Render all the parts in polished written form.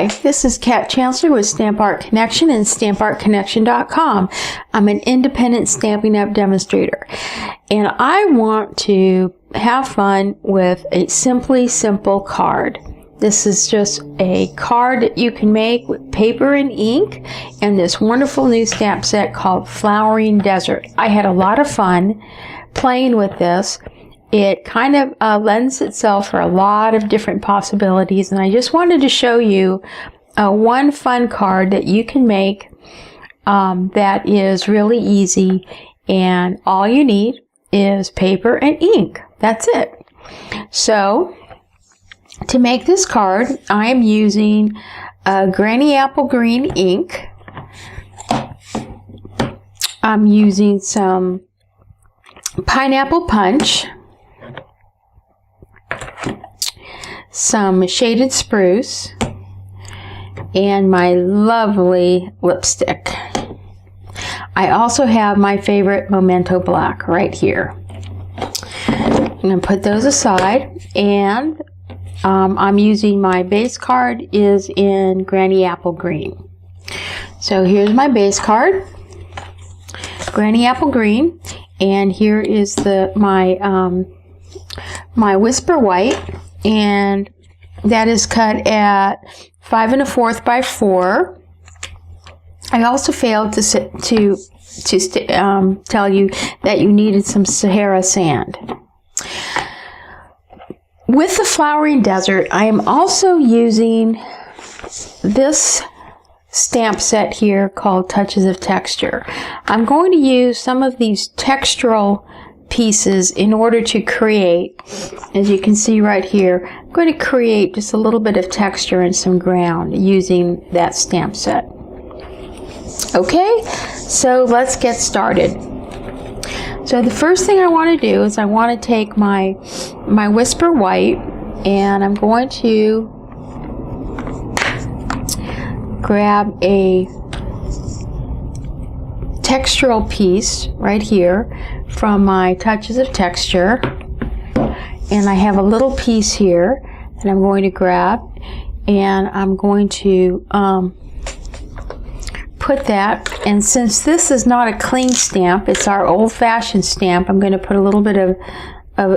Hi, this is Kat Chancellor with Stamp Art Connection and StampArtConnection.com. I'm an independent Stampin' Up! Demonstrator, and I want to have fun with a Simply Simple card. This is just a card that you can make with paper and ink and this wonderful new stamp set called Flowering Desert. I had a lot of fun playing with this. It kind of lends itself for a lot of different possibilities, and I just wanted to show you one fun card that you can make that is really easy, and all you need is paper and ink. That's it. So to make this card, I am using Granny Apple Green ink. I'm using some Pineapple Punch, some Shaded Spruce, and my lovely lipstick. I also have my favorite Memento Black right here. I'm going to put those aside, and I'm using my base card is in Granny Apple Green. So here's my base card, Granny Apple Green, and here is my Whisper White, and that is cut at 5 1/4 by 4. I also failed to tell you that you needed some Sahara sand. With the Flowering Desert, I am also using this stamp set here called Touches of Texture. I'm going to use some of these textural pieces in order to create, as you can see right here, I'm going to create just a little bit of texture and some ground using that stamp set. Okay, so let's get started. So the first thing I want to do is I want to take my Whisper White, and I'm going to grab a textural piece right here from my Touches of Texture, and I have a little piece here that I'm going to grab, and I'm going to put that, and since this is not a cling stamp, it's our old-fashioned stamp, I'm going to put a little bit of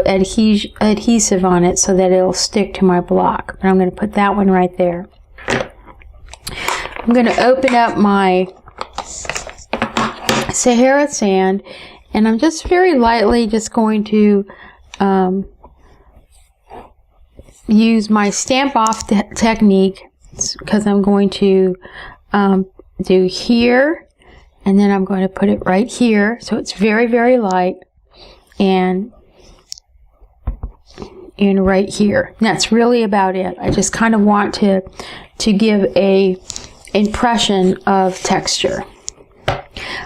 adhesive on it so that it'll stick to my block. But I'm going to put that one right there. I'm going to open up my Sahara sand, and I'm just very lightly just going to use my stamp off technique, because I'm going to do here, and then I'm going to put it right here, so it's very, very light, and right here. And that's really about it. I just kind of want to give a impression of texture.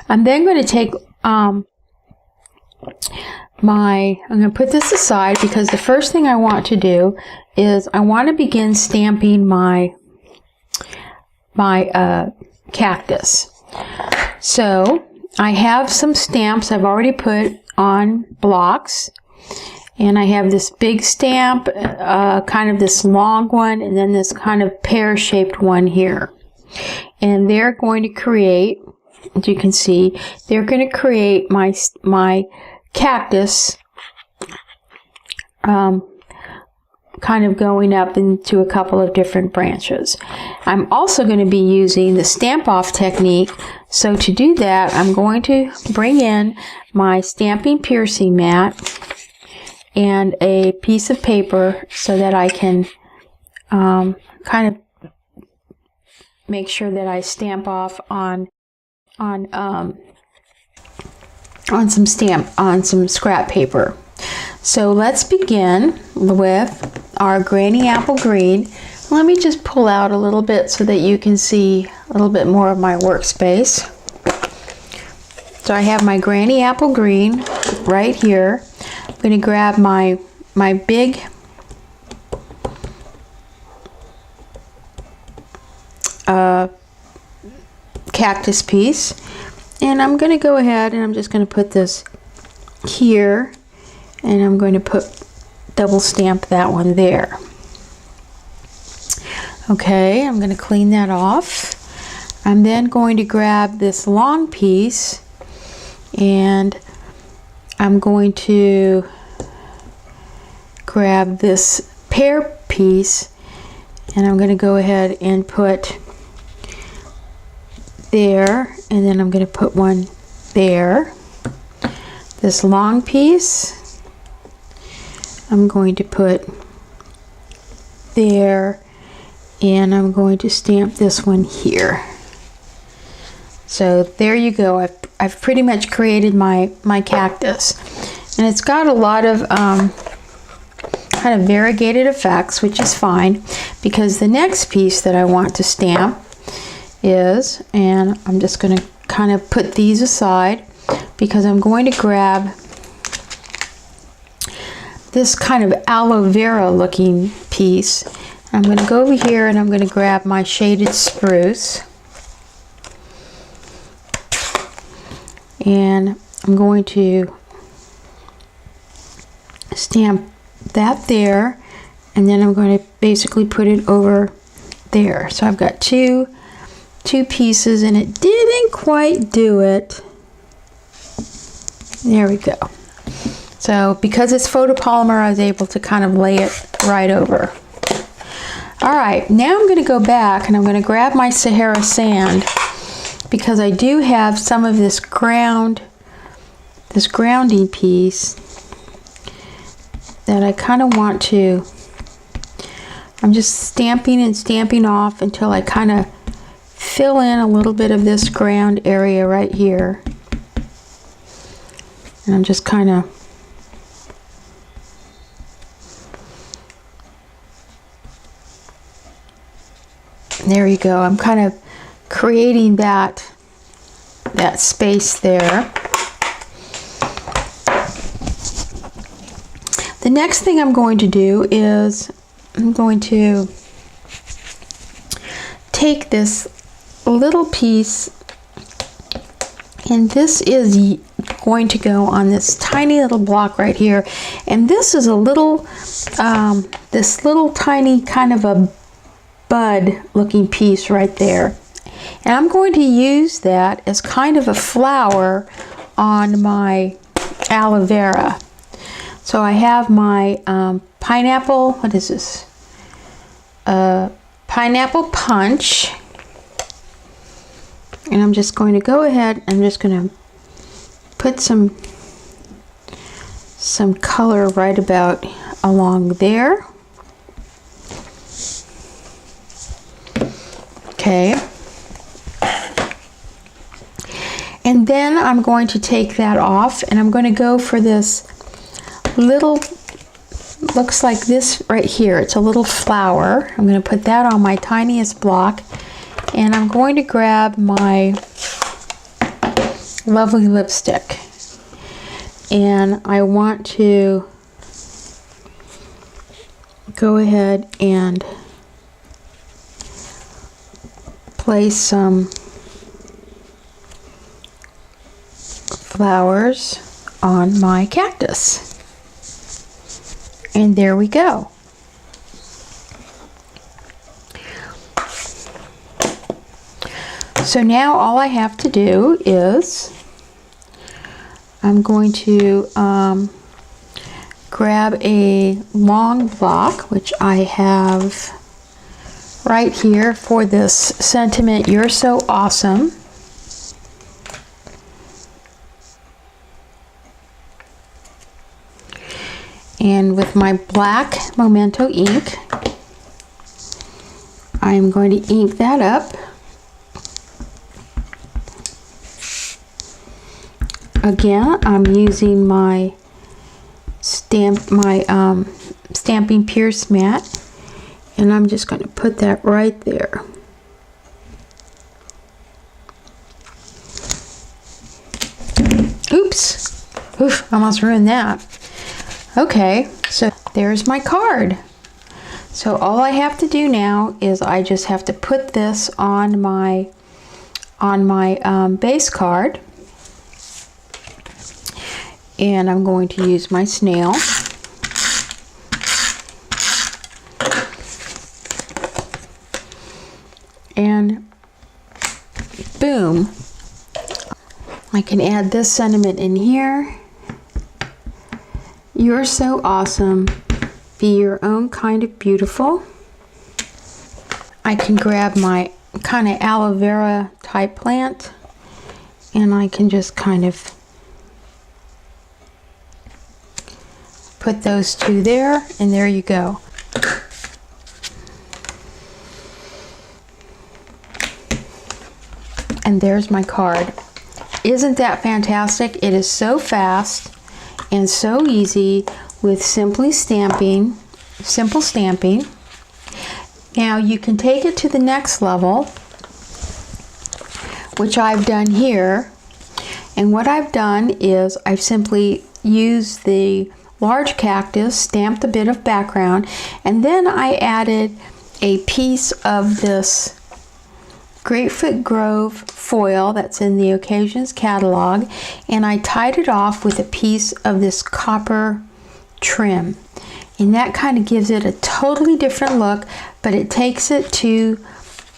I'm then going to take I'm going to put this aside, because the first thing I want to do is I want to begin stamping my cactus. So I have some stamps I've already put on blocks, and I have this big stamp, kind of this long one, and then this kind of pear-shaped one here. And they're going to create, as you can see, they're going to create my cactus, kind of going up into a couple of different branches. I'm also going to be using the stamp off technique. So to do that, I'm going to bring in my stamping piercing mat and a piece of paper so that I can kind of make sure that I stamp off on some scrap paper. So let's begin with our Granny Apple Green. Let me just pull out a little bit so that you can see a little bit more of my workspace. So I have my Granny Apple Green right here. I'm going to grab my big cactus piece, and I'm going to go ahead and I'm just going to put this here, and I'm going to double stamp that one there. Okay, I'm going to clean that off. I'm then going to grab this long piece and I'm going to grab this pear piece and I'm going to go ahead and put there, and then I'm going to put one there. This long piece I'm going to put there, and I'm going to stamp this one here. So there you go. I've pretty much created my cactus, and it's got a lot of kind of variegated effects, which is fine, because the next piece that I want to stamp is, and I'm just going to kind of put these aside because I'm going to grab this kind of aloe vera looking piece. I'm going to go over here and I'm going to grab my shaded spruce, and I'm going to stamp that there, and then I'm going to basically put it over there. So I've got two pieces, and it didn't quite do it. There we go. So because it's photopolymer, I was able to kind of lay it right over. All right, now I'm going to go back and I'm going to grab my Sahara sand, because I do have some of this grounding piece that I kind of want to, I'm just stamping and stamping off until I kind of fill in a little bit of this ground area right here. And I'm just kind of there you go. I'm kind of creating that space there. The next thing I'm going to do is I'm going to take this little piece, and this is going to go on this tiny little block right here, and this is a little this little tiny kind of a bud looking piece right there, and I'm going to use that as kind of a flower on my aloe vera. So I have my pineapple, what is this? Pineapple punch, and I'm just going to go ahead, I'm just going to put some color right about along there. Okay. And then I'm going to take that off, and I'm going to go for this little, looks like this right here. It's a little flower. I'm going to put that on my tiniest block, and I'm going to grab my lovely lipstick, and I want to go ahead and place some flowers on my cactus. And there we go. So now all I have to do is I'm going to grab a long block, which I have right here for this sentiment, "You're so awesome." And with my black Memento ink, I'm going to ink that up. Again, I'm using my Stampin' Pierce mat, and I'm just going to put that right there. Oops! Oof, almost ruined that. Okay, so there's my card. So all I have to do now is I just have to put this on my base card, and I'm going to use my snail. can add this sentiment in here. You're so awesome. Be your own kind of beautiful. I can grab my kind of aloe vera type plant and I can just kind of put those two there, and there you go. And there's my card. Isn't that fantastic? It is so fast and so easy with simple stamping. Now you can take it to the next level, which I've done here. And what I've done is I've simply used the large cactus, stamped a bit of background, and then I added a piece of this Grapefruit Grove foil that's in the Occasions catalog, and I tied it off with a piece of this copper trim. And that kind of gives it a totally different look, but it takes it to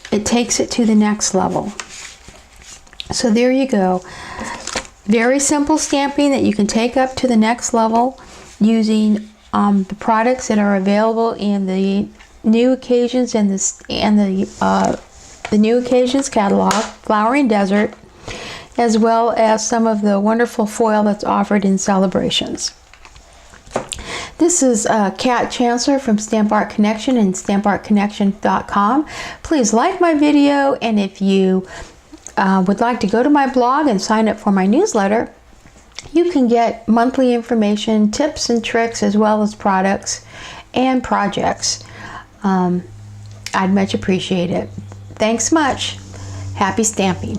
the next level. So there you go. Very simple stamping that you can take up to the next level using the products that are available in the New Occasions and the New Occasions catalog, Flowering Desert, as well as some of the wonderful foil that's offered in celebrations. This is Kat Chancellor from Stamp Art Connection and StampArtConnection.com. Please like my video, and if you would like to go to my blog and sign up for my newsletter, you can get monthly information, tips and tricks, as well as products and projects. I'd much appreciate it. Thanks much. Happy stamping.